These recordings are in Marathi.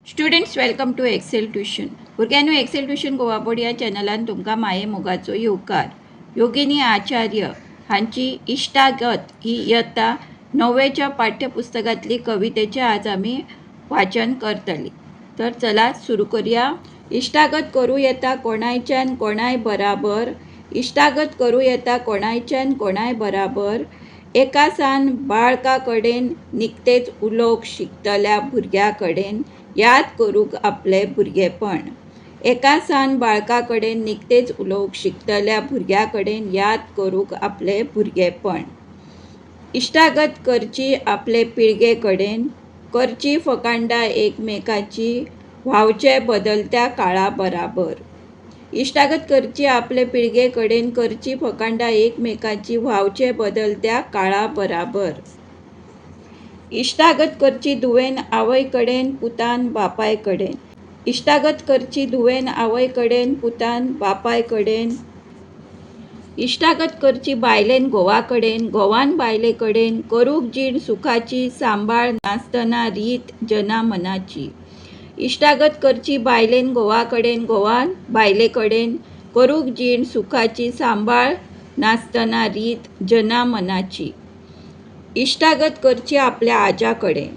Students welcome to Excel tuition. भुरग्यांनो, एक्सेल ट्युशन गोवा बोर्ड या चॅनलान तुमकां माये मोगाचो येवकार. योगिनी आचार्य हांची इश्टागत ही इयत्ता 9वेच्या पाठ्यपुस्तकातली कवितेचे आज आमी वाचन करतली. तर चला सुरू करूया. इश्टागत करूं येता कोणायच्यान कोणाय बराबर, इश्टागत करूं येता कोणायच्यान कोणाय बराबर, एका सान बाळका कडेन निकतेच उलोवंक शिकतल्या भुरग्या कडेन याद करूंक आपले भुरगेपण. एका सान बाळका कडेन निकतेच उलोवंक शिकतल्या भुरग्या कडेन याद करूंक आपले भुरगेपण. इश्टागत करची आपले पिळगे कडेन, करची फकांडां एकमेकाची, व्हांवचे बदलत्या काळा बराबर. इश्टागत करची आपले पिळगे कडेन, करची फकांडां एकमेकाची, व्हांवचे बदलत्या काळा बराबर. इश्टागत करची धुवेन आवय कडेन, पुतान बापाय कडेन. इश्टागत करची धुवेन आवय कडेन, पुतान बापाय कडेन. इश्टागत करची बायलेन घोवा कडेन, घोवान बायले कडेन, करूंक जीण सुखाची, सांबाळ नासतना रीत जना मनाची. इश्टागत करची बायलेन घोवा कडेन, घोवान बायले कडेन, करूंक जीण सुखाची, सांबाळ नासतना रीत जना मनाची. इश्टागत करची आपल्या आज्या कडेन,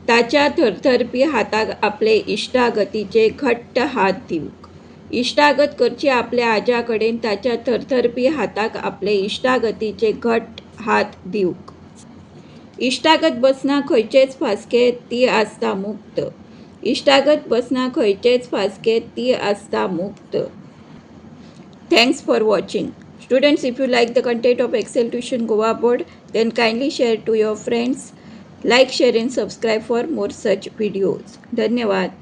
ताच्या थरथरपी हाताक आपले इश्टागतीचे घट्ट हात दिवंक. इश्टागत करची आपल्या आज्या कडेन, ताच्या थरथरपी हाताक आपले इश्टागतीचे घट्ट हात दिवंक. इश्टागत बसना खंयचेच फासके, ती आसता मुक्त. इश्टागत बसना खंयचेच फासके, ती आसता मुक्त. Thanks for watching. Students, if you like the content of Excel Tuition Goa Board, then kindly share to your friends. Like, share and subscribe for more such videos. धन्यवाद.